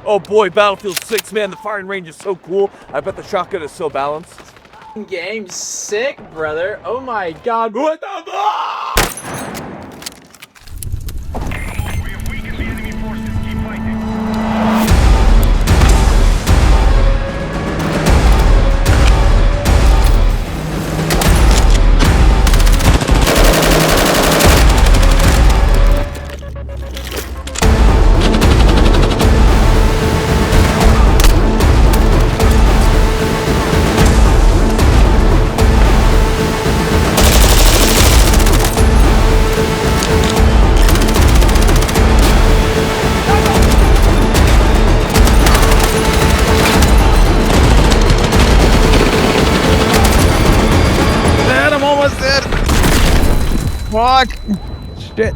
Oh boy, Battlefield 6, man, the firing range is so cool. I bet the shotgun is so balanced. Game sick, brother. Oh my god. What the fuck? We have weakened the enemy forces. Keep fighting. Fuck! Shit.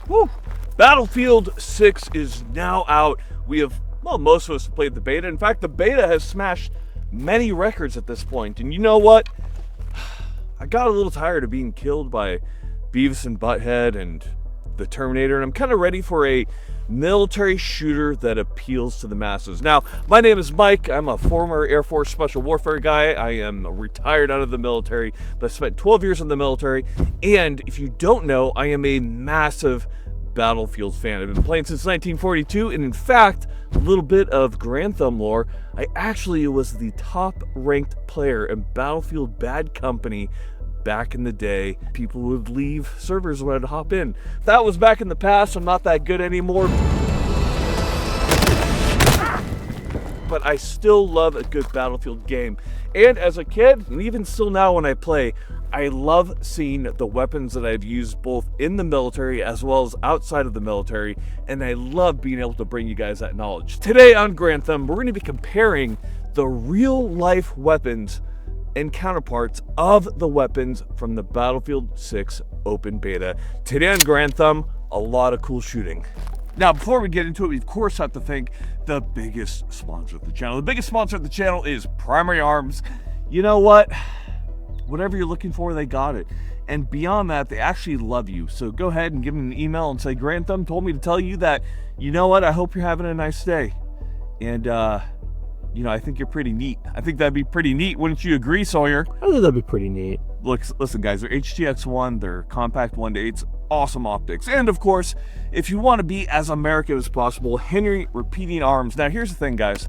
Woo. Battlefield 6 is now out. We have, well, most of us have played the beta. In fact, the beta has smashed many records at this point. And you know what? I got a little tired of being killed by Beavis and Butthead and the Terminator, and I'm kind of ready for a military shooter that appeals to the masses. Now, my name is Mike. I'm a former Air Force Special Warfare guy. I am retired out of the military, but I spent 12 years in the military. And if you don't know, I am a massive Battlefield fan. I've been playing since 1942, and in fact, a little bit of Garand lore, I actually was the top-ranked player in Battlefield Bad Company back in the day. People would leave servers when I'd hop in. That was back in the past. I'm not that good anymore. But I still love a good Battlefield game. And as a kid, and even still now when I play, I love seeing the weapons that I've used both in the military as well as outside of the military. And I love being able to bring you guys that knowledge. Today on Grantham, we're going to be comparing the real life weapons and counterparts of the weapons from the Battlefield 6 open beta. Today on Grantham, a lot of cool shooting. Now, before we get into it, we of course have to thank the biggest sponsor of the channel. The biggest sponsor of the channel is Primary Arms. You know what? Whatever you're looking for, they got it. And beyond that, they actually love you. So go ahead and give them an email and say, Grantham told me to tell you that, you know what, I hope you're having a nice day. And, you know, I think you're pretty neat. I think that'd be pretty neat. Wouldn't you agree, Sawyer? I think that'd be pretty neat. Look, listen, guys, they're HTX1, they're compact 1/8, awesome optics. And of course, if you want to be as American as possible, Henry Repeating Arms. Now, here's the thing, guys.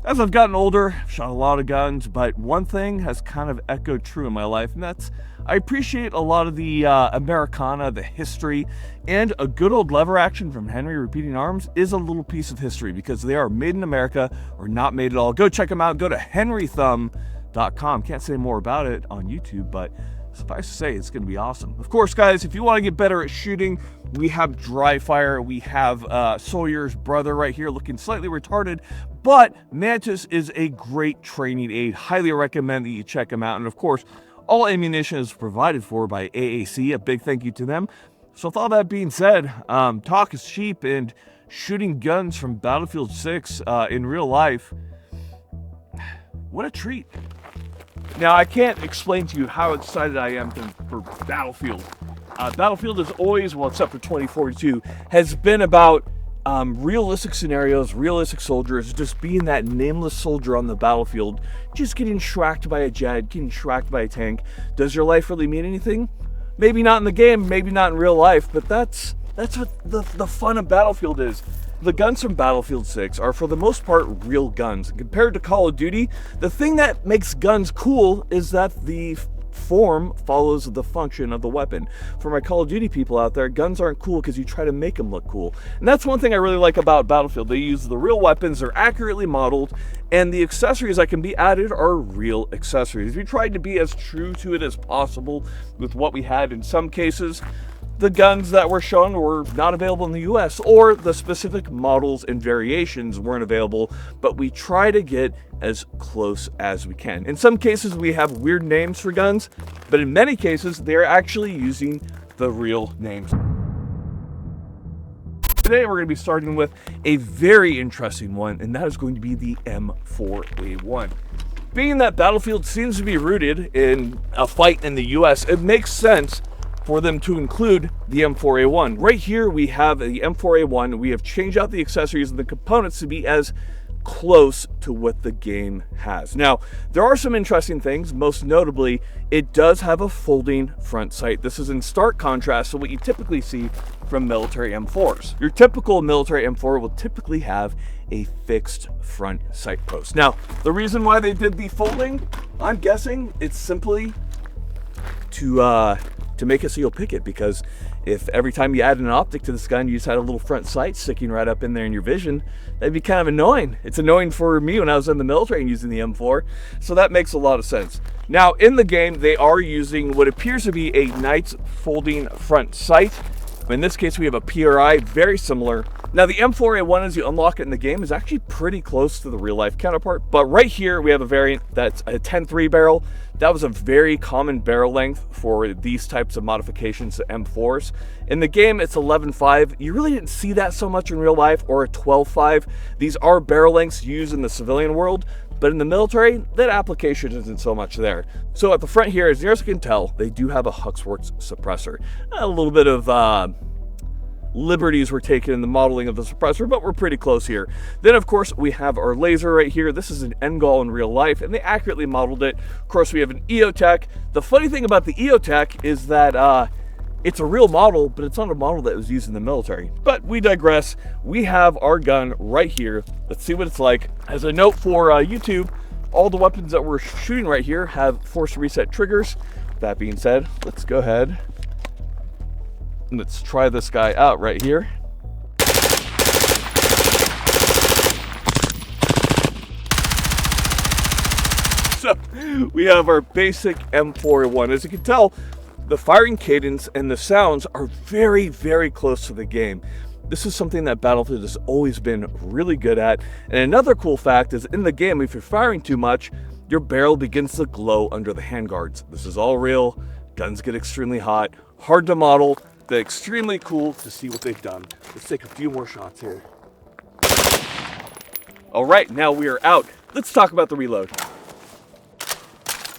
As I've gotten older, I've shot a lot of guns, but one thing has kind of echoed true in my life, and that's I appreciate a lot of the Americana, the history, and a good old lever action from Henry Repeating Arms is a little piece of history because they are made in America or not made at all. Go check them out. Go to henrythumb.com. Can't say more about it on YouTube, but suffice to say, it's going to be awesome. Of course, guys, if you want to get better at shooting, we have dry fire. We have Sawyer's brother right here looking slightly retarded, but Mantis is a great training aid. Highly recommend that you check him out. And of course, all ammunition is provided for by AAC. A big thank you to them. So with all that being said, talk is cheap, and shooting guns from Battlefield 6 in real life, what a treat. Now, I can't explain to you how excited I am for Battlefield. Battlefield is always, well, except for 2042, has been about realistic scenarios, realistic soldiers, just being that nameless soldier on the battlefield, just getting shracked by a jet, getting shracked by a tank. Does your life really mean anything? Maybe not in the game, maybe not in real life, but that's what the fun of Battlefield is. The guns from Battlefield 6 are for the most part real guns. Compared to Call of Duty, the thing that makes guns cool is that the form follows the function of the weapon. For my Call of Duty people out there, guns aren't cool because you try to make them look cool. And that's one thing I really like about Battlefield. They use the real weapons, they're accurately modeled, and the accessories that can be added are real accessories. We tried to be as true to it as possible with what we had. In some cases, the guns that were shown were not available in the US, or the specific models and variations weren't available, but we try to get as close as we can. In some cases, we have weird names for guns, but in many cases, they're actually using the real names. Today, we're going to be starting with a very interesting one, and that is going to be the M4A1. Being that Battlefield seems to be rooted in a fight in the US, it makes sense for them to include the M4A1. Right here we have the M4A1. We have changed out the accessories and the components to be as close to what the game has. Now, there are some interesting things. Most notably, it does have a folding front sight. This is in stark contrast to what you typically see from military M4s. Your typical military M4 will typically have a fixed front sight post. Now, the reason why they did the folding, I'm guessing it's simply to make it so you'll pick it, because if every time you add an optic to this gun you just had a little front sight sticking right up in there in your vision, that'd be kind of annoying. It's annoying for me when I was in the military and using the M4, so that makes a lot of sense. Now in the game they are using what appears to be a Knight's folding front sight. In this case we have a PRI, very similar. Now the M4A1, as you unlock it in the game, is actually pretty close to the real life counterpart, but right here we have a variant that's a 10.3 barrel. That was a very common barrel length for these types of modifications to M4s. In the game it's 11.5. You really didn't see that so much in real life, or a 12.5. These are barrel lengths used in the civilian world, but in the military, that application isn't so much there. So at the front here, as near as you can tell, they do have a Huxworks suppressor. A little bit of liberties were taken in the modeling of the suppressor, but we're pretty close here. Then of course we have our laser right here. This is an NGOL in real life, and they accurately modeled it. Of course we have an EOTech. The funny thing about the EOTech is that it's a real model, but it's not a model that was used in the military. But we digress. We have our gun right here. Let's see what it's like. As a note for YouTube, all the weapons that we're shooting right here have force reset triggers. That being said, let's go ahead. Let's try this guy out right here. So we have our basic M4A1. As you can tell, the firing cadence and the sounds are very, very close to the game. This is something that Battlefield has always been really good at. And another cool fact is in the game, if you're firing too much, your barrel begins to glow under the handguards. This is all real. Guns get extremely hot, hard to model, but extremely cool to see what they've done. Let's take a few more shots here. All right, now we are out. Let's talk about the reload.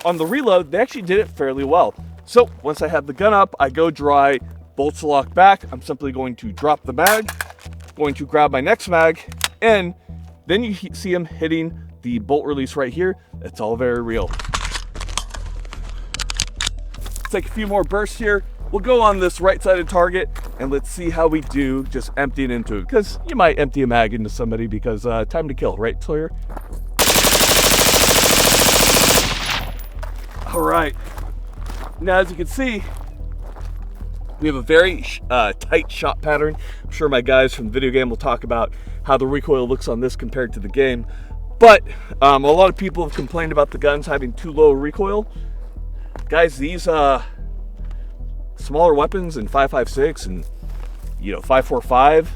On the reload, they actually did it fairly well. So once I have the gun up, I go dry, bolts lock back. I'm simply going to drop the mag, going to grab my next mag, and then you see him hitting the bolt release right here. It's all very real. Let's take a few more bursts here. We'll go on this right-sided target, and let's see how we do just emptying into it, because you might empty a mag into somebody because time to kill, right, Sawyer? All right. Now, as you can see, we have a very tight shot pattern. I'm sure my guys from the video game will talk about how the recoil looks on this compared to the game. But a lot of people have complained about the guns having too low recoil. Guys, these smaller weapons in 5.56 and 5.45,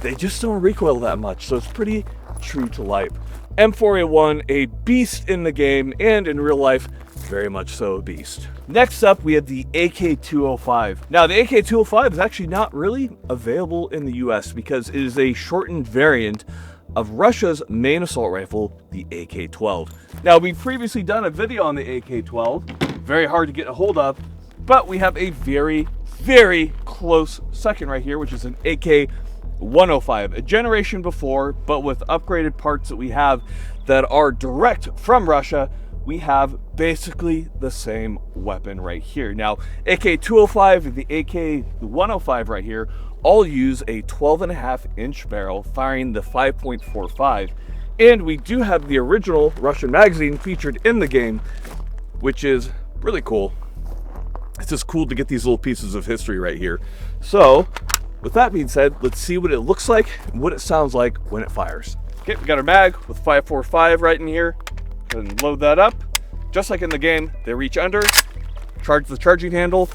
they just don't recoil that much, so it's pretty true to life. M4A1, a beast in the game, and in real life, very much so a beast. Next up, we have the AK-205. Now, the AK-205 is actually not really available in the US because it is a shortened variant of Russia's main assault rifle, the AK-12. Now, we've previously done a video on the AK-12, very hard to get a hold of, but we have a very, very close second right here, which is an AK-105, a generation before, but with upgraded parts that we have that are direct from Russia. We have basically the same weapon right here. Now, AK-205 and the AK-105 right here all use a 12.5-inch barrel firing the 5.45. And we do have the original Russian magazine featured in the game, which is really cool. It's just cool to get these little pieces of history right here. So, with that being said, let's see what it looks like and what it sounds like when it fires. Okay, we got our mag with 5.45 right in here. Go ahead and load that up. Just like in the game, they reach under, charge the charging handle.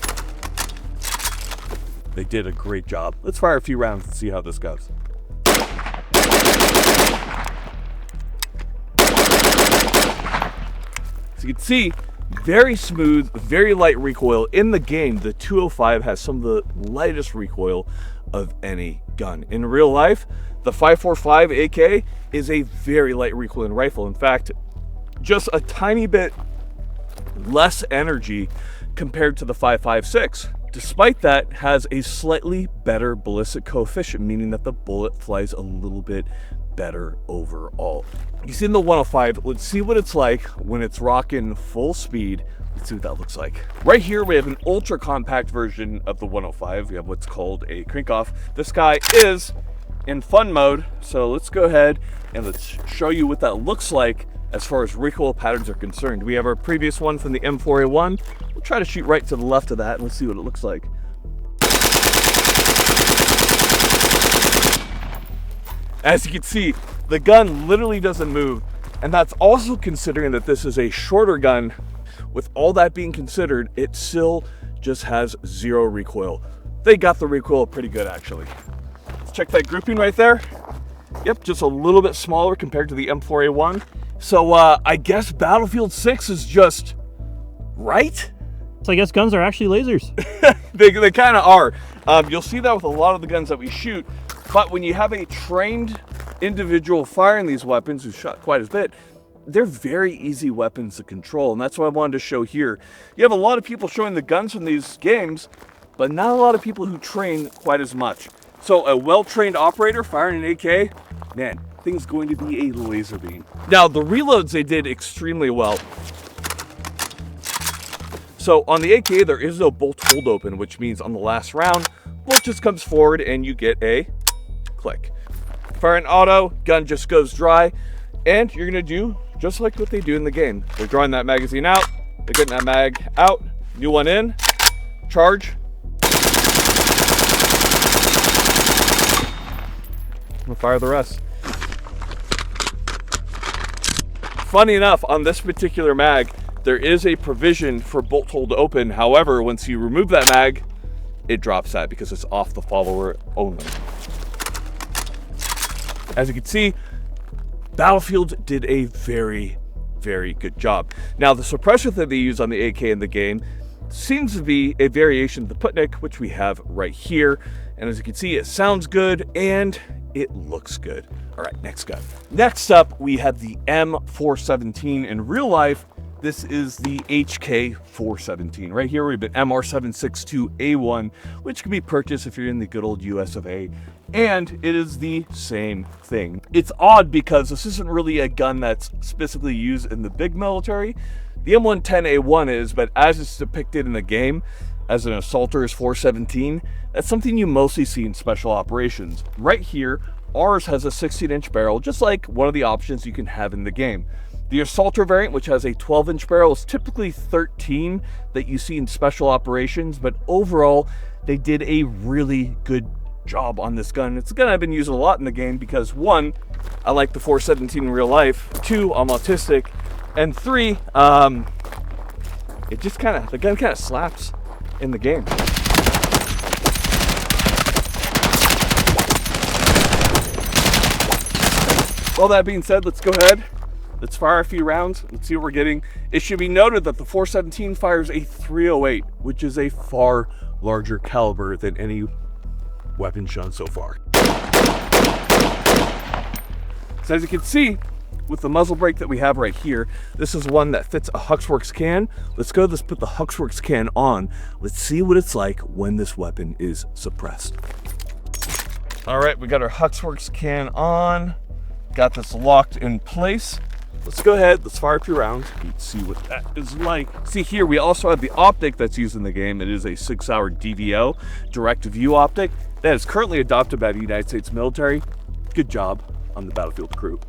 They did a great job. Let's fire a few rounds and see how this goes. So you can see, very smooth, very light recoil. In the game, the 205 has some of the lightest recoil of any gun. In real life, the 5.45 AK is a very light recoiling rifle. In fact, just a tiny bit less energy compared to the 5.56. despite that, has a slightly better ballistic coefficient, meaning that the bullet flies a little bit better overall. You see in the 105, let's see what it's like when it's rocking full speed. Let's see what that looks like. Right here, we have an ultra compact version of the 105. We have what's called a crank off. This guy is in fun mode, so let's go ahead and let's show you what that looks like as far as recoil patterns are concerned. We have our previous one from the M4A1. We'll try to shoot right to the left of that and we'll see what it looks like. As you can see, the gun literally doesn't move, and that's also considering that this is a shorter gun. With all that being considered, it still just has 0 recoil. They got the recoil pretty good, actually. Let's check that grouping right there. Yep, just a little bit smaller compared to the M4A1. So I guess Battlefield 6 is just right? So I guess guns are actually lasers. They kind of are. You'll see that with a lot of the guns that we shoot, but when you have a trained individual firing these weapons who's shot quite a bit, they're very easy weapons to control, and that's what I wanted to show here. You have a lot of people showing the guns from these games, but not a lot of people who train quite as much. So a well-trained operator firing an AK, man, thing's going to be a laser beam. Now, the reloads they did extremely well. So on the AK, there is no bolt hold open, which means on the last round, bolt just comes forward and you get a click. Firing auto, gun just goes dry, and you're gonna do just like what they do in the game. They're drawing that magazine out, they're getting that mag out, new one in, charge. We'll fire the rest. Funny enough, on this particular mag, there is a provision for bolt hold open. However, once you remove that mag, it drops that because it's off the follower only. As you can see, Battlefield did a very, very good job. Now, the suppressor that they use on the AK in the game seems to be a variation of the Putnik, which we have right here. And as you can see, it sounds good and it looks good. All right, next gun. Next up, we have the M417. In real life, this is the HK417. Right here, we have an MR762A1, which can be purchased if you're in the good old US of A. And it is the same thing. It's odd because this isn't really a gun that's specifically used in the big military. The M110A1 is, but as it's depicted in the game as an assaulter's 417, that's something you mostly see in special operations. Right here, ours has a 16-inch barrel, just like one of the options you can have in the game. The assaulter variant, which has a 12-inch barrel, is typically 13 that you see in special operations, but overall, they did a really good job on this gun. It's a gun I've been using a lot in the game because 1, I like the 417 in real life, 2, I'm autistic, and 3, the gun kind of slaps in the game. Well, that being said, let's go ahead. Let's fire a few rounds. Let's see what we're getting. It should be noted that the 417 fires a 308, which is a far larger caliber than any weapon shown so far. So as you can see, with the muzzle brake that we have right here, this is one that fits a Huxworks can. Let's put the Huxworks can on. Let's see what it's like when this weapon is suppressed. All right, we got our Huxworks can on. Got this locked in place. Let's go ahead, let's fire a few rounds and see what that is like. See here, we also have the optic that's used in the game. It is a 6-hour DVO, direct view optic, that is currently adopted by the United States military. Good job on the Battlefield crew.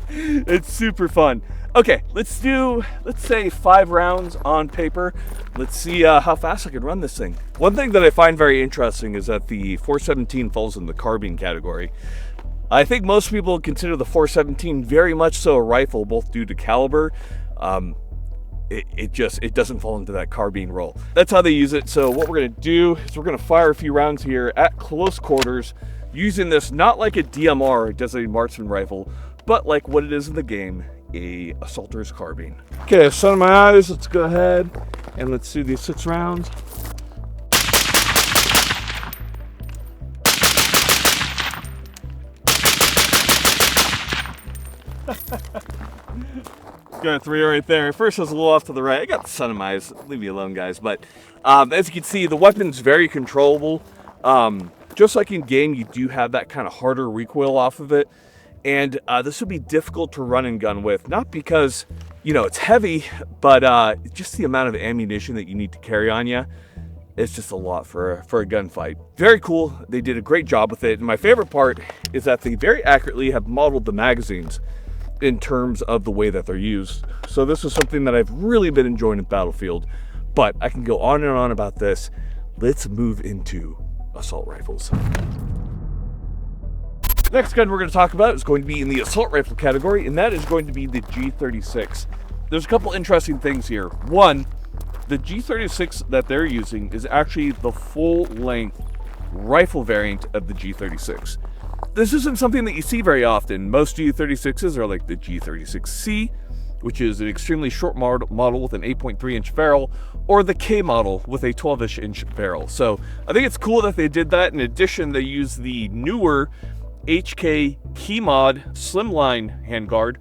It's super fun. Okay, let's say 5 rounds on paper. Let's see how fast I can run this thing. One thing that I find very interesting is that the 417 falls in the carbine category. I think most people consider the 417 very much so a rifle, both due to caliber. It doesn't fall into that carbine role. That's how they use it. So what we're gonna do is we're gonna fire a few rounds here at close quarters, using this not like a DMR, a designated marksman rifle, but like what it is in the game, a assaulter's carbine. Okay, sun in my eyes, let's go ahead and let's do these 6 rounds. Got a 3 right there. First was a little off to the right. I got the sun in my eyes. Leave me alone, guys. But as you can see, the weapon's very controllable. Just like in game, you do have that kind of harder recoil off of it. And this would be difficult to run and gun with. Not because, you know, it's heavy, but just the amount of ammunition that you need to carry on you. It's just a lot for a gunfight. Very cool. They did a great job with it. And my favorite part is that they very accurately have modeled the magazines in terms of the way that they're used. So this is something that I've really been enjoying in Battlefield, but I can go on and on about this. Let's move into assault rifles. Next gun we're going to talk about is going to be in the assault rifle category, and that is going to be the G36. There's a couple interesting things here. One, the G36 that they're using is actually the full-length rifle variant of the G36. This isn't something that you see very often. Most G36s are like the G36C, which is an extremely short model with an 8.3-inch barrel, or the K model with a 12-inch barrel. So I think it's cool that they did that. In addition, they use the newer HK Key Mod slimline handguard,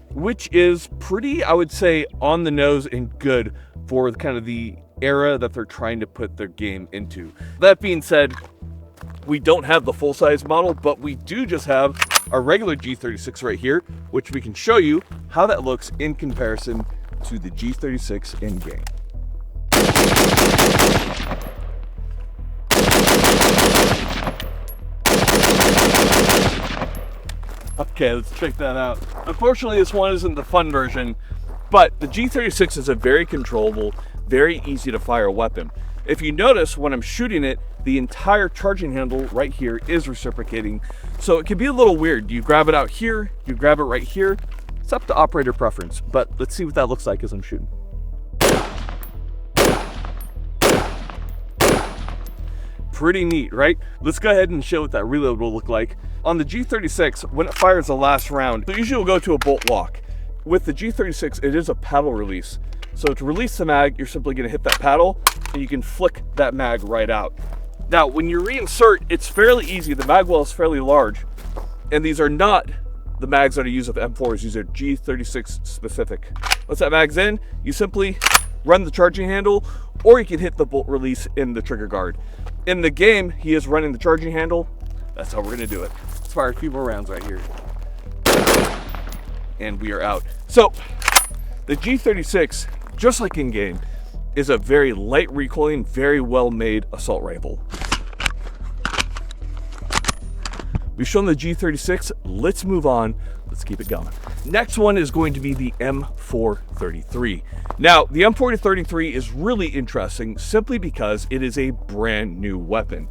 which is pretty, I would say, on the nose and good for kind of the era that they're trying to put their game into. That being said, we don't have the full-size model, but we do just have our regular G36 right here, which we can show you how that looks in comparison to the G36 in game. Okay, let's check that out. Unfortunately, this one isn't the fun version, but the G36 is a very controllable, very easy to fire weapon. If you notice, when I'm shooting it, the entire charging handle right here is reciprocating. So it can be a little weird. You grab it out here, you grab it right here. It's up to operator preference, but let's see what that looks like as I'm shooting. Pretty neat, right? Let's go ahead and show what that reload will look like. On the G36, when it fires the last round, so usually we'll go to a bolt lock. With the G36, it is a paddle release. So to release the mag, you're simply going to hit that paddle, and you can flick that mag right out. Now, when you reinsert, it's fairly easy. The mag well is fairly large, and these are not the mags that are used with M4s. These are G36 specific. Once that mag's in, you simply run the charging handle, or you can hit the bolt release in the trigger guard. In the game, he is running the charging handle. That's how we're going to do it. Let's fire a few more rounds right here. And we are out. So, the G36, just like in game, is a very light recoiling, very well made assault rifle. We've shown the G36, let's move on, let's keep it going. Next one is going to be the M433. Now, the M433 is really interesting simply because it is a brand new weapon.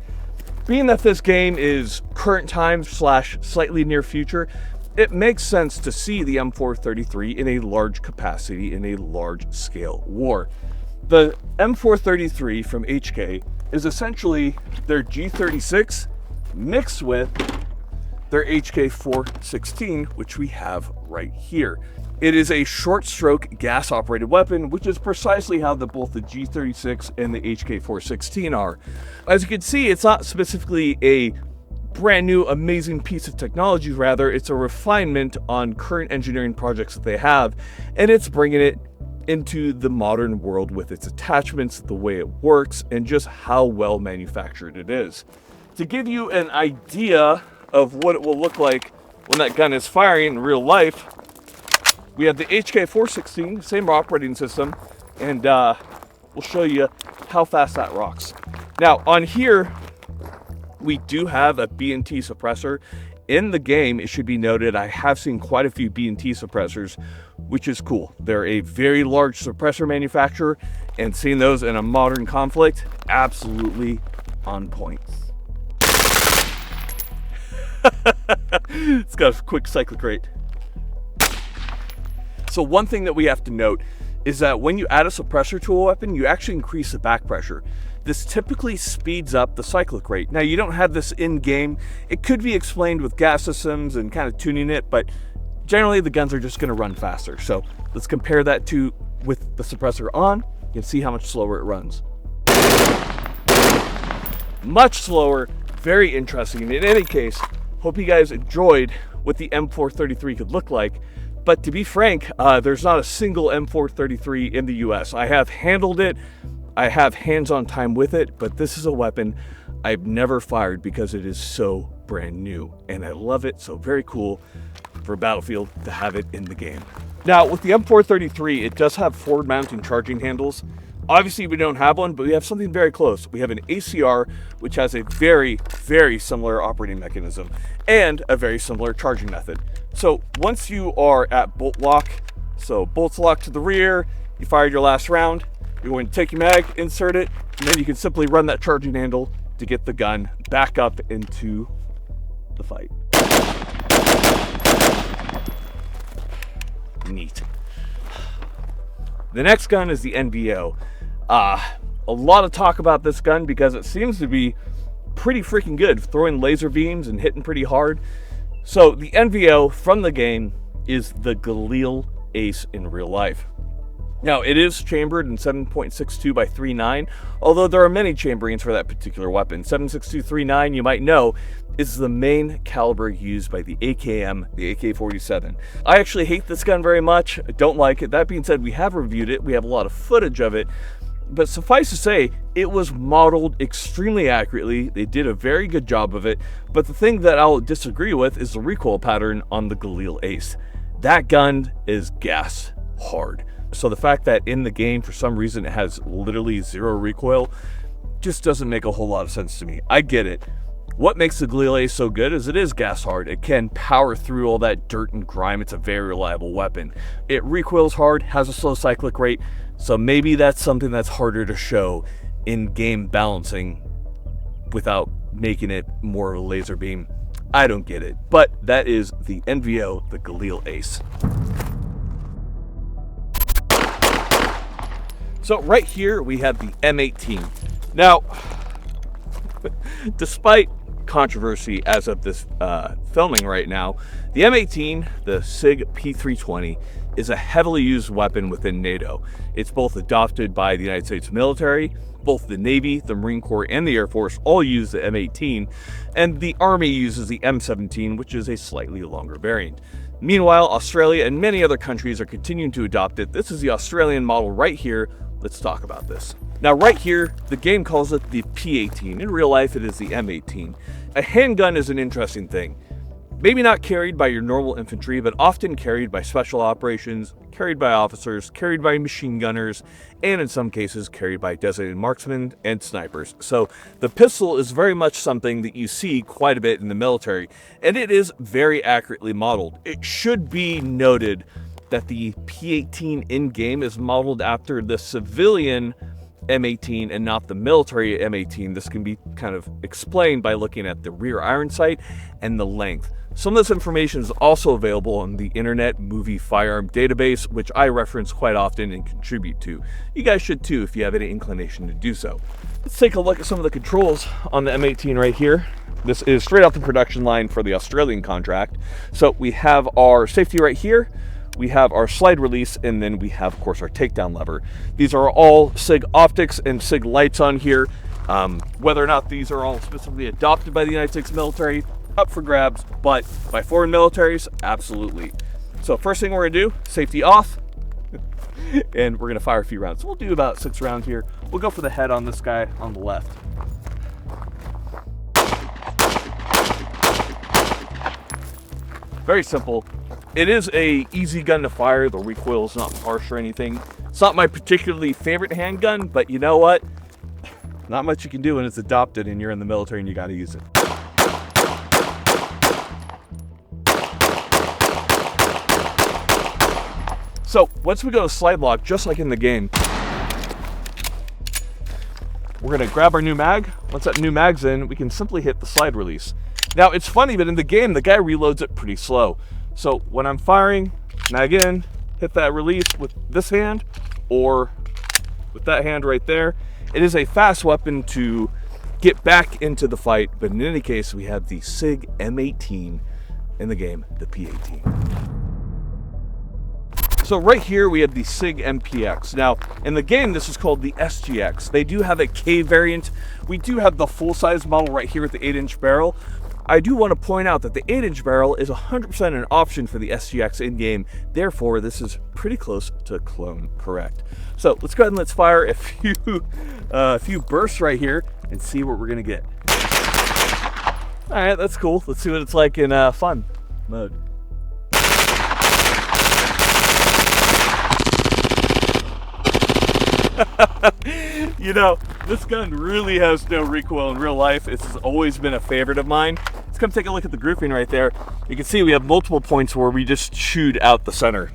Being that this game is current time / slightly near future, it makes sense to see the M433 in a large capacity, in a large scale war. The M433 from HK is essentially their G36 mixed with their HK416, which we have right here. It is a short stroke gas operated weapon, which is precisely how both the G36 and the HK416 are. As you can see, it's not specifically a brand new amazing piece of technology, rather it's a refinement on current engineering projects that they have, and it's bringing it into the modern world with its attachments, the way it works, and just how well manufactured it is. To give you an idea of what it will look like when that gun is firing in real life, we have the HK416, same operating system, and we'll show you how fast that rocks. Now on here, we do have a B&T suppressor. In the game, it should be noted, I have seen quite a few B&T suppressors, which is cool. They're a very large suppressor manufacturer, and seeing those in a modern conflict, absolutely on point. It's got a quick cyclic rate. So one thing that we have to note is that when you add a suppressor to a weapon, you actually increase the back pressure. This typically speeds up the cyclic rate. Now, you don't have this in-game. It could be explained with gas systems and kind of tuning it, but generally the guns are just going to run faster. So let's compare that to with the suppressor on. You can see how much slower it runs. Much slower, very interesting. And in any case, hope you guys enjoyed what the M433 could look like. But to be frank, there's not a single M433 in the US. I have handled it, I have hands-on time with it, but this is a weapon I've never fired because it is so brand new, and I love it. So very cool for Battlefield to have it in the game. Now with the M433, it does have forward mounting charging handles. Obviously we don't have one, but we have something very close. We have an ACR, which has a very, very similar operating mechanism and a very similar charging method. So once you are at bolt lock, so bolts locked to the rear, you fired your last round, you're going to take your mag, insert it, and then you can simply run that charging handle to get the gun back up into the fight. Neat. The next gun is the NVO. A lot of talk about this gun because it seems to be pretty freaking good, throwing laser beams and hitting pretty hard. So the NVO from the game is the Galil Ace in real life. Now it is chambered in 7.62 by 3.9, although there are many chamberings for that particular weapon. 7.62-3.9, you might know, is the main caliber used by the AKM, the AK-47. I actually hate this gun very much. I don't like it. That being said, we have reviewed it. We have a lot of footage of it. But suffice to say, it was modeled extremely accurately. They did a very good job of it. But the thing that I'll disagree with is the recoil pattern on the Galil Ace. That gun is gas hard. So the fact that in the game, for some reason, it has literally zero recoil just doesn't make a whole lot of sense to me. I get it. What makes the Galil Ace so good is it is gas hard. It can power through all that dirt and grime. It's a very reliable weapon. It recoils hard, has a slow cyclic rate, so maybe that's something that's harder to show in game balancing without making it more laser beam. I don't get it, but that is the NVO, the Galil Ace. So right here we have the M18. Now, despite controversy as of this filming right now, the M18, the Sig P320, is a heavily used weapon within NATO. It's both adopted by the United States military, both the Navy, the Marine Corps, and the Air Force all use the M18, and the Army uses the M17, which is a slightly longer variant. Meanwhile, Australia and many other countries are continuing to adopt it. This is the Australian model right here. Let's talk about this. Now right here, the game calls it the P18. In real life, it is the M18. A handgun is an interesting thing. Maybe not carried by your normal infantry, but often carried by special operations, carried by officers, carried by machine gunners, and in some cases carried by designated marksmen and snipers. So the pistol is very much something that you see quite a bit in the military, and it is very accurately modeled. It should be noted that the P18 in-game is modeled after the civilian M18 and not the military M18. This can be kind of explained by looking at the rear iron sight and the length. Some of this information is also available on the Internet Movie Firearm Database, which I reference quite often and contribute to. You guys should too if you have any inclination to do so. Let's take a look at some of the controls on the M18 right here. This is straight off the production line for the Australian contract. So we have our safety right here. We have our slide release, and then we have, of course, our takedown lever. These are all SIG optics and SIG lights on here. Whether or not these are all specifically adopted by the United States military, up for grabs, but by foreign militaries, absolutely. So first thing we're gonna do, safety off, and we're gonna fire a few rounds. So we'll do about 6 rounds here. We'll go for the head on this guy on the left. Very simple. It is a easy gun to fire. The recoil is not harsh or anything. It's not my particularly favorite handgun, but you know what? Not much you can do when it's adopted and you're in the military and you gotta use it. So once we go to slide lock, just like in the game, we're gonna grab our new mag. Once that new mag's in, we can simply hit the slide release. Now it's funny, but in the game, the guy reloads it pretty slow. So when I'm firing, mag in, hit that release with this hand or with that hand right there. It is a fast weapon to get back into the fight, but in any case, we have the SIG M18 in the game, the P18. So right here we have the Sig MPX. Now in the game this is called the SGX. They do have a K variant. We do have the full size model right here with the 8-inch barrel. I do want to point out that the 8-inch barrel is 100% an option for the SGX in-game. Therefore, this is pretty close to clone correct. So let's go ahead and let's fire a few bursts right here and see what we're gonna get. All right, that's cool. Let's see what it's like in fun mode. You know, this gun really has no recoil in real life. It's always been a favorite of mine. Let's come take a look at the grouping right there. You can see we have multiple points where we just shoot out the center.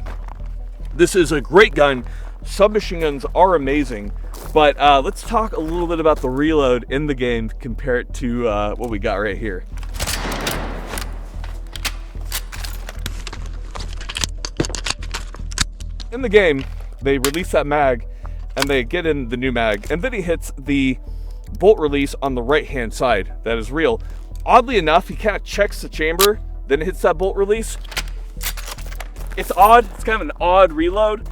This is a great gun. Submachine guns are amazing, but let's talk a little bit about the reload in the game compared to what we got right here. In the game, they release that mag and they get in the new mag, and then he hits the bolt release on the right hand side. That is real. Oddly enough, he kind of checks the chamber, then hits that bolt release. It's odd. It's kind of an odd reload,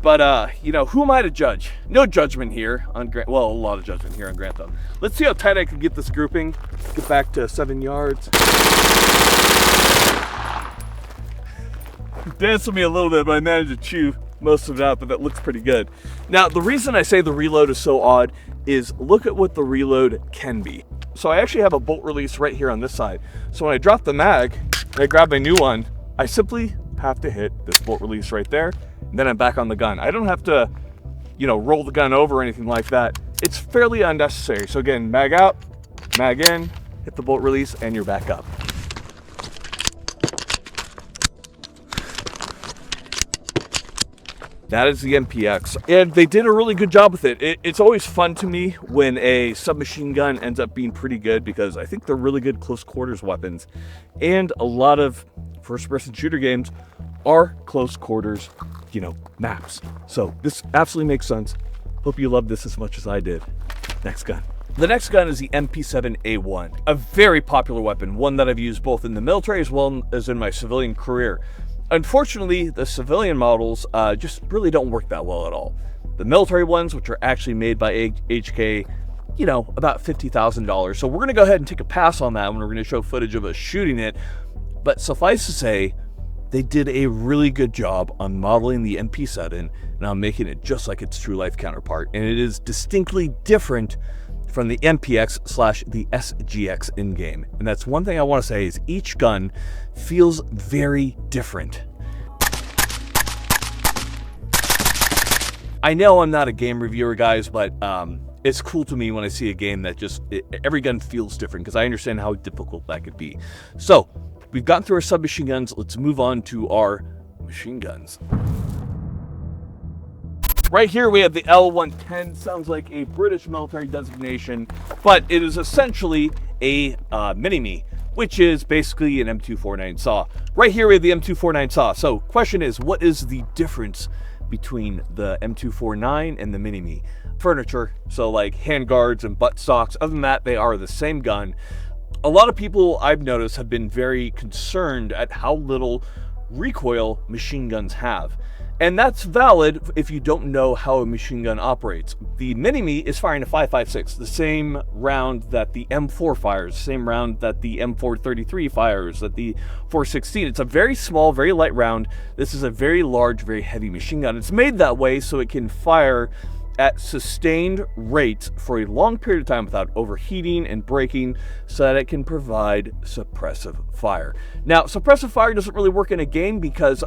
but you know, who am I to judge? No judgment here on Grant. Well, a lot of judgment here on Grant though. Let's see how tight I can get this grouping. Get back to 7 yards. Danced with me a little bit, but I managed to chew most of it out, but that looks pretty good. Now, the reason I say the reload is so odd is look at what the reload can be. So I actually have a bolt release right here on this side. So when I drop the mag and I grab my new one, I simply have to hit this bolt release right there, and then I'm back on the gun. I don't have to, you know, roll the gun over or anything like that. It's fairly unnecessary. So again, mag out, mag in, hit the bolt release, and you're back up. That is the MPX, and they did a really good job with it. It's always fun to me when a submachine gun ends up being pretty good, because I think they're really good close quarters weapons, and a lot of first-person shooter games are close quarters, you know, maps. So this absolutely makes sense. Hope you love this as much as I did. Next gun. The next gun is the MP7A1, a very popular weapon, one that I've used both in the military as well as in my civilian career. Unfortunately, the civilian models just really don't work that well at all. The military ones, which are actually made by HK, you know, about $50,000. So we're going to go ahead and take a pass on that when we're going to show footage of us shooting it. But suffice to say, they did a really good job on modeling the MP7 and on making it just like its true life counterpart. And it is distinctly different from the MPX / the SGX in-game. And that's one thing I want to say is each gun feels very different. I know I'm not a game reviewer, guys, but it's cool to me when I see a game that just, every gun feels different, because I understand how difficult that could be. So, we've gotten through our submachine guns. Let's move on to our machine guns. Right here we have the L110, sounds like a British military designation, but it is essentially a mini-me, which is basically an M249 saw. Right here we have the M249 saw. So question is, what is the difference between the M249 and the mini-me? Furniture, so like handguards and butt stocks. Other than that, they are the same gun. A lot of people I've noticed have been very concerned at how little recoil machine guns have. And that's valid if you don't know how a machine gun operates. The mini-me is firing a 5.56, the same round that the M4 fires, the same round that the M433 fires, that the 416. It's a very small, very light round. This is a very large, very heavy machine gun. It's made that way so it can fire at sustained rates for a long period of time without overheating and breaking, so that it can provide suppressive fire. Now, suppressive fire doesn't really work in a game because,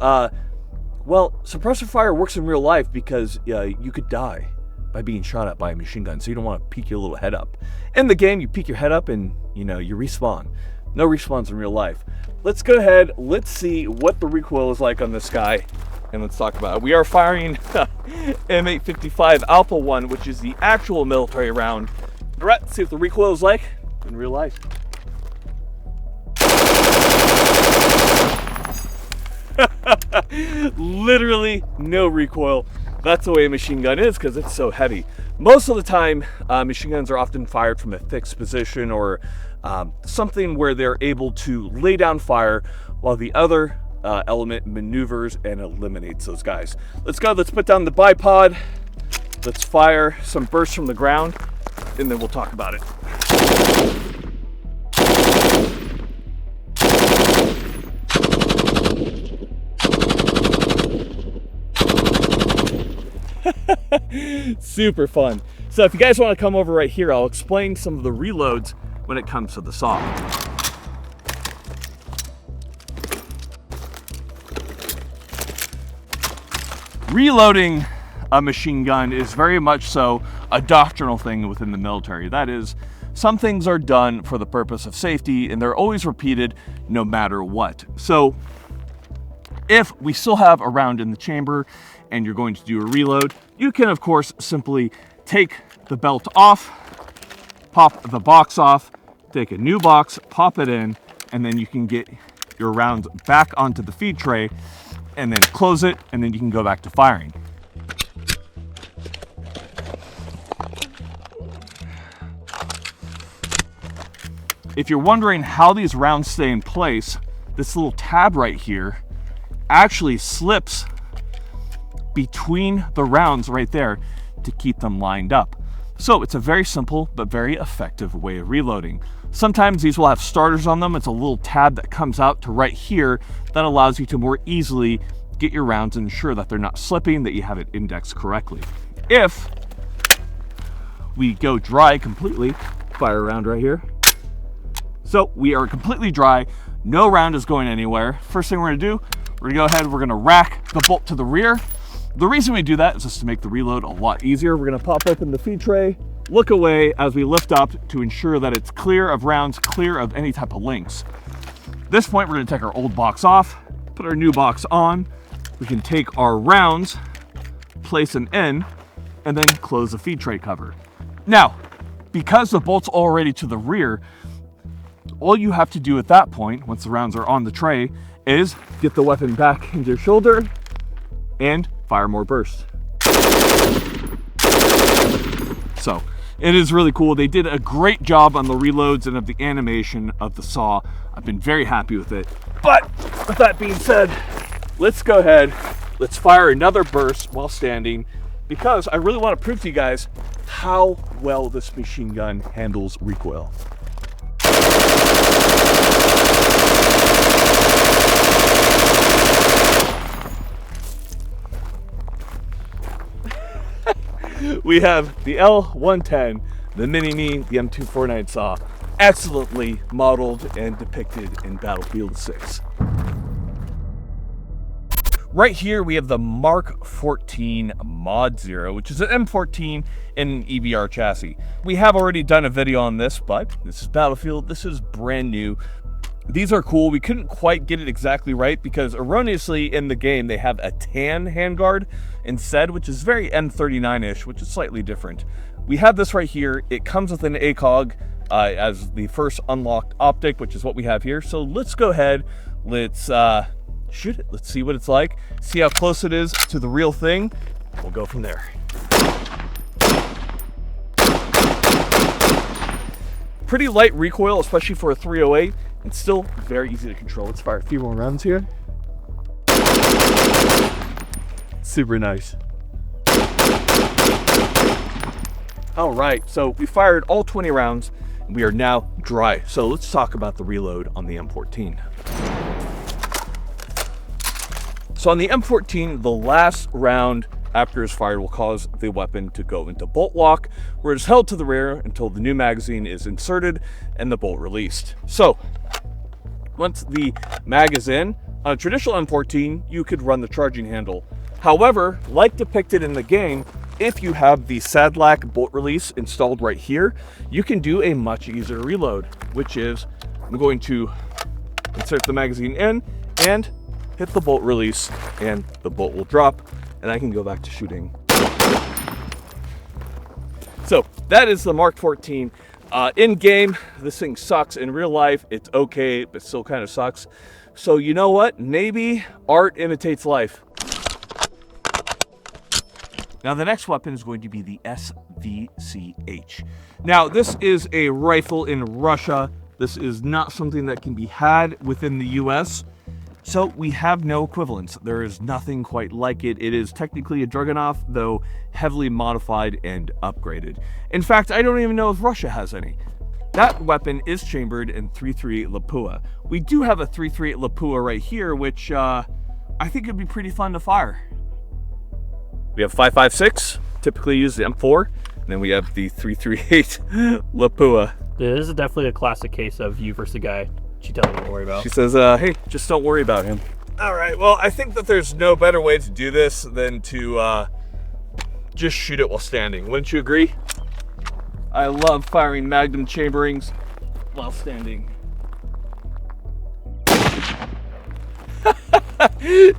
well, suppressive fire works in real life because you could die by being shot at by a machine gun, so you don't want to peek your little head up. In the game, you peek your head up and, you know, you respawn. No respawns in real life. Let's go ahead, let's see what the recoil is like on this guy, and let's talk about it. We are firing M855 Alpha 1, which is the actual military round. All right, let's see what the recoil is like in real life. Literally no recoil. That's the way a machine gun is because it's so heavy. Most of the time, machine guns are often fired from a fixed position or something where they're able to lay down fire while the other element maneuvers and eliminates those guys. Let's go, let's put down the bipod. Let's fire some bursts from the ground, and then we'll talk about it. Super fun. So if you guys want to come over right here, I'll explain some of the reloads when it comes to the saw. Reloading a machine gun is very much so a doctrinal thing within the military. That is, some things are done for the purpose of safety and they're always repeated no matter what. So if we still have a round in the chamber and you're going to do a reload, you can of course simply take the belt off, pop the box off, take a new box, pop it in, and then you can get your rounds back onto the feed tray and then close it, and then you can go back to firing. If you're wondering how these rounds stay in place, this little tab right here actually slips between the rounds right there to keep them lined up. So it's a very simple but very effective way of reloading. Sometimes these will have starters on them. It's a little tab that comes out to right here that allows you to more easily get your rounds and ensure that they're not slipping, that you have it indexed correctly. If we go dry completely, fire a round right here. So we are completely dry, no round is going anywhere. First thing we're gonna do, we're gonna go ahead, we're gonna rack the bolt to the rear. The reason we do that is just to make the reload a lot easier. We're gonna pop open the feed tray, look away as we lift up to ensure that it's clear of rounds, clear of any type of links. At this point, we're gonna take our old box off, put our new box on. We can take our rounds, place them in, and then close the feed tray cover. Now, because the bolt's already to the rear, all you have to do at that point, once the rounds are on the tray, is get the weapon back into your shoulder and fire more bursts. So it is really cool. They did a great job on the reloads and of the animation of the saw. I've been very happy with it. But with that being said, let's go ahead, let's fire another burst while standing, because I really want to prove to you guys how well this machine gun handles recoil. We have the L110, the Mini-Me, the M249 saw, excellently modeled and depicted in Battlefield 6. Right here we have the M14 Mod 0, which is an M14 in an EBR chassis. We have already done a video on this, but this is Battlefield, this is brand new. These are cool. We couldn't quite get it exactly right because erroneously in the game they have a tan handguard instead, which is very M39-ish, which is slightly different. We have this right here. It comes with an ACOG as the first unlocked optic, which is what we have here. So let's go ahead, let's shoot it. Let's see what it's like, see how close it is to the real thing. We'll go from there. Pretty light recoil, especially for a 308. It's still very easy to control. Let's fire a few more rounds here. Super nice. All right, so we fired all 20 rounds and we are now dry. So let's talk about the reload on the M14. So on the M14, the last round after it's fired will cause the weapon to go into bolt lock, where it's held to the rear until the new magazine is inserted and the bolt released. So once the mag is in, on a traditional M14, you could run the charging handle. However, like depicted in the game, if you have the Sadlac bolt release installed right here, you can do a much easier reload, which is I'm going to insert the magazine in and hit the bolt release, and the bolt will drop, and I can go back to shooting. So that is the Mark 14. In game, this thing sucks. In real life, it's okay, but still kind of sucks. So you know what? Maybe art imitates life. Now the next weapon is going to be the SVCH. Now this is a rifle in Russia. This is not something that can be had within the US. So we have no equivalents. There is nothing quite like it. It is technically a Dragunov, though heavily modified and upgraded. In fact, I don't even know if Russia has any. That weapon is chambered in 338 Lapua. We do have a 338 Lapua right here, which I think would be pretty fun to fire. We have 5.56, typically use the M4, and then we have the 338 Lapua. This is definitely a classic case of you versus the guy she tells you to worry about. She says, hey, just don't worry about him. All right, well, I think that there's no better way to do this than to just shoot it while standing. Wouldn't you agree? I love firing magnum chamberings while standing.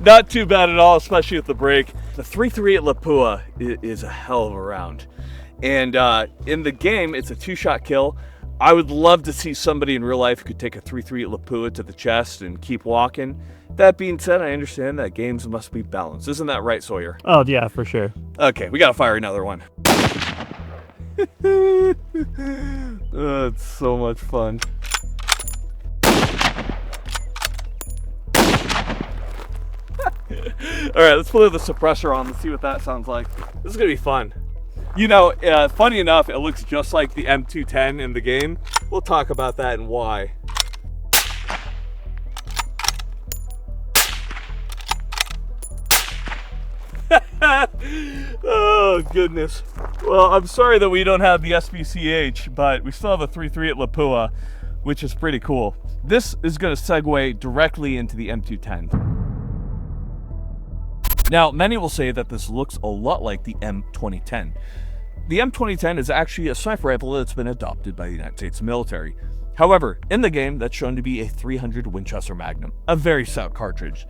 Not too bad at all, especially with the break. The 338 Lapua is a hell of a round. And in the game, it's a 2-shot kill. I would love to see somebody in real life who could take a 338 Lapua to the chest and keep walking. That being said, I understand that games must be balanced. Isn't that right, Sawyer? Oh, yeah, for sure. Okay, we gotta fire another one. Oh, it's so much fun. All right, let's put the suppressor on. Let's see what that sounds like. This is gonna be fun. You know, funny enough, it looks just like the M210 in the game. We'll talk about that and why. Oh, goodness. Well, I'm sorry that we don't have the SBCH, but we still have a 338 Lapua, which is pretty cool. This is going to segue directly into the M210. Now, many will say that this looks a lot like the M2010. The M2010 is actually a sniper rifle that's been adopted by the United States military. However, in the game, that's shown to be a 300 Winchester Magnum, a very stout cartridge.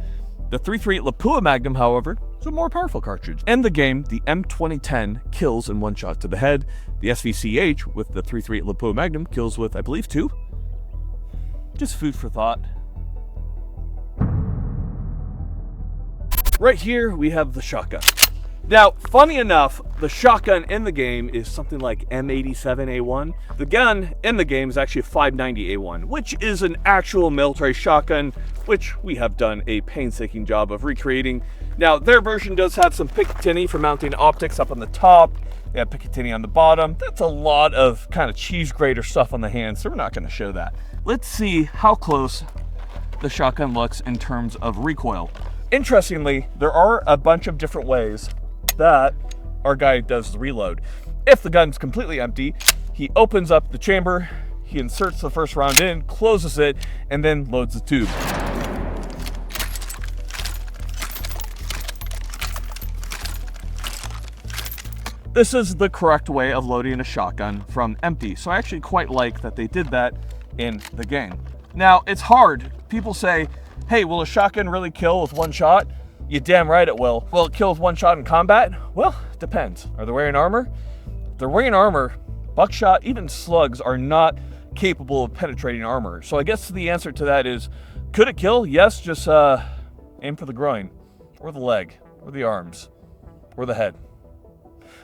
The 338 Lapua Magnum, however, is a more powerful cartridge. In the game, the M2010 kills in 1 shot to the head. The SVCH with the 338 Lapua Magnum kills with, I believe, 2. Just food for thought. Right here, we have the shotgun. Now, funny enough, the shotgun in the game is something like M87A1. The gun in the game is actually a 590A1, which is an actual military shotgun, which we have done a painstaking job of recreating. Now, their version does have some Picatinny for mounting optics up on the top. They have Picatinny on the bottom. That's a lot of kind of cheese grater stuff on the hand, so we're not going to show that. Let's see how close the shotgun looks in terms of recoil. Interestingly, there are a bunch of different ways that our guy does the reload. If the gun's completely empty, he opens up the chamber, he inserts the first round in, closes it, and then loads the tube. This is the correct way of loading a shotgun from empty, so I actually quite like that they did that in the game. Now, it's hard. People say, hey, will a shotgun really kill with 1 shot? You're damn right it will. Will it kill with 1 shot in combat? Well, depends. Are they wearing armor? If they're wearing armor, buckshot, even slugs are not capable of penetrating armor. So I guess the answer to that is, could it kill? Yes, just aim for the groin, or the leg, or the arms, or the head.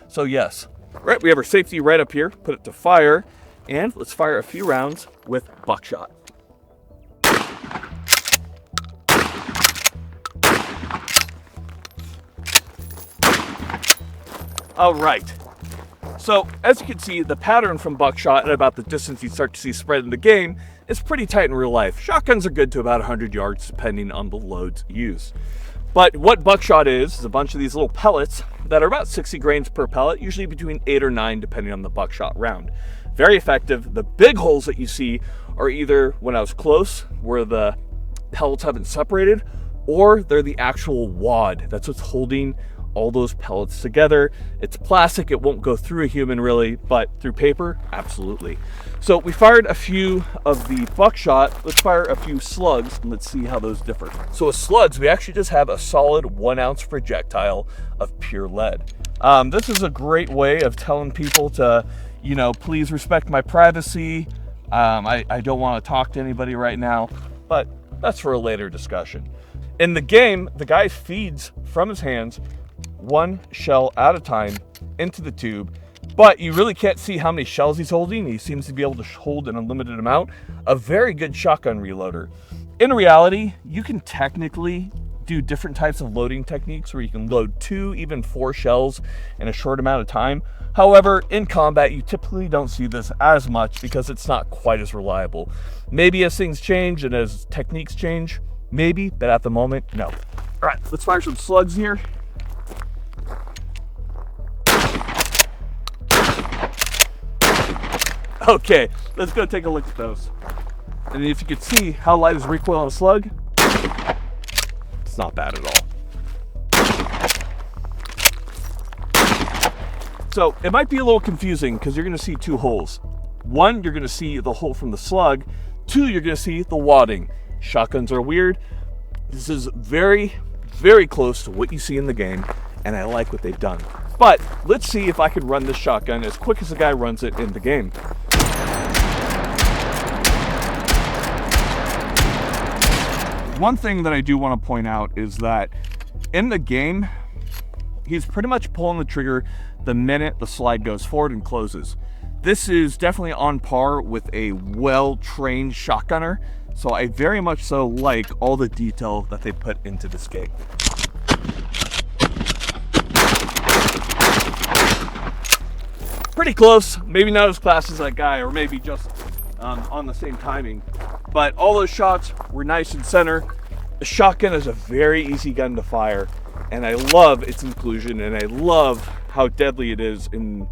So yes. Right, we have our safety right up here. Put it to fire, and let's fire a few rounds with buckshot. All right, so as you can see, the pattern from buckshot at about the distance you start to see spread in the game is pretty tight in real life. Shotguns are good to about 100 yards depending on the loads used. But what buckshot is a bunch of these little pellets that are about 60 grains per pellet, usually between 8 or 9 depending on the buckshot round. Very effective. The big holes that you see are either when I was close, where the pellets haven't separated, or they're the actual wad. That's what's holding all those pellets together. It's plastic, it won't go through a human really, but through paper, absolutely. So we fired a few of the buckshot. Let's fire a few slugs and let's see how those differ. So with slugs, we actually just have a solid 1 ounce projectile of pure lead. This is a great way of telling people to, you know, please respect my privacy. I don't want to talk to anybody right now, but that's for a later discussion. In the game, the guy feeds from his hands 1 shell at a time into the tube, but you really can't see how many shells he's holding. He seems to be able to hold an unlimited amount. A very good shotgun reloader. In reality, you can technically do different types of loading techniques where you can load 2, even 4 shells in a short amount of time. However, in combat, you typically don't see this as much because it's not quite as reliable. Maybe as things change and as techniques change, maybe, but at the moment, no. All right, let's fire some slugs here. Okay, let's go take a look at those. And if you can see how light is recoil on a slug, it's not bad at all. So it might be a little confusing because you're going to see two holes. One, you're going to see the hole from the slug. Two, you're going to see the wadding. Shotguns are weird. This is very, very close to what you see in the game, and I like what they've done. But let's see if I can run this shotgun as quick as the guy runs it in the game. One thing that I do want to point out is that in the game, he's pretty much pulling the trigger the minute the slide goes forward and closes. This is definitely on par with a well-trained shotgunner, so I very much so like all the detail that they put into this game. Pretty close, maybe not as fast as that guy, or maybe just on the same timing, but all those shots were nice and center. The shotgun is a very easy gun to fire, and I love its inclusion, and I love how deadly it is in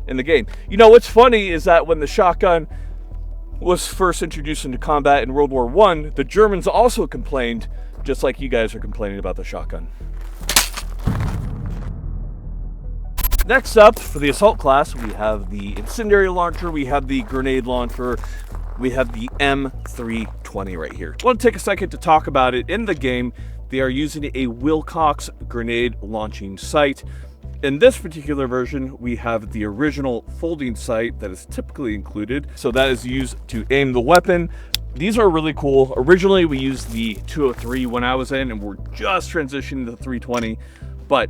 the game. You know, what's funny is that when the shotgun was first introduced into combat in World War I, the Germans also complained, just like you guys are complaining about the shotgun. Next up, for the assault class, we have the incendiary launcher, we have the grenade launcher, we have the M14 right here. I want to take a second to talk about it. In the game, they are using a Wilcox grenade launching sight. In this particular version, we have the original folding sight that is typically included. So that is used to aim the weapon. These are really cool. Originally, we used the 203 when I was in, and we're just transitioning to the 320. But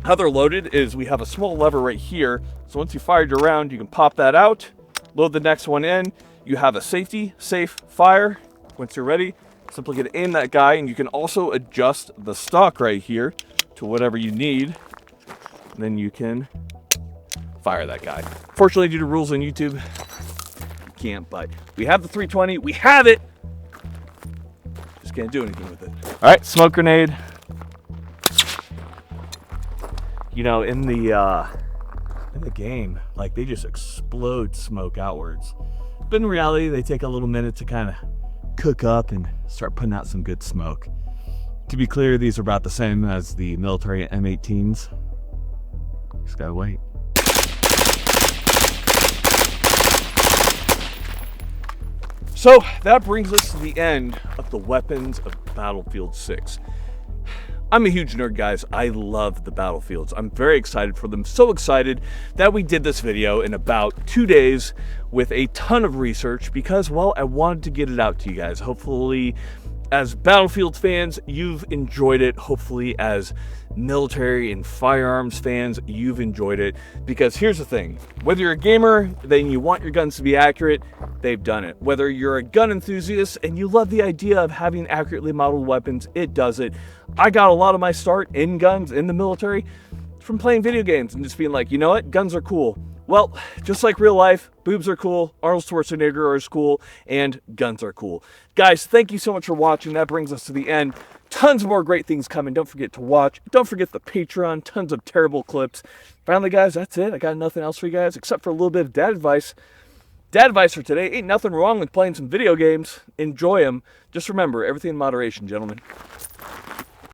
how they're loaded is we have a small lever right here. So once you fired your round, you can pop that out, load the next one in. You have a safe fire. Once you're ready, simply gonna aim that guy, and you can also adjust the stock right here to whatever you need. And then you can fire that guy. Fortunately, due to rules on YouTube, you can't, but we have the 320, we have it. Just can't do anything with it. All right, smoke grenade. You know, in the game, like, they just explode smoke outwards. But in reality, they take a little minute to kind of cook up and start putting out some good smoke. To be clear, these are about the same as the military M18s. Just gotta wait. So that brings us to the end of the weapons of Battlefield 6. I'm a huge nerd, guys. I love the Battlefields. I'm very excited for them. So excited that we did this video in about 2 days with a ton of research because, well, I wanted to get it out to you guys. Hopefully, as Battlefield fans, you've enjoyed it. Hopefully, as military and firearms fans, you've enjoyed it. Because here's the thing. Whether you're a gamer, then you want your guns to be accurate, they've done it. Whether you're a gun enthusiast and you love the idea of having accurately modeled weapons, it does it. I got a lot of my start in guns in the military from playing video games and just being like, you know what, guns are cool. Well, just like real life, boobs are cool, Arnold Schwarzenegger is cool, and guns are cool. Guys, thank you so much for watching. That brings us to the end. Tons more great things coming. Don't forget to watch. Don't forget the Patreon. Tons of terrible clips. Finally, guys, that's it. I got nothing else for you guys except for a little bit of dad advice. Dad advice for today. Ain't nothing wrong with playing some video games. Enjoy them. Just remember, everything in moderation, gentlemen.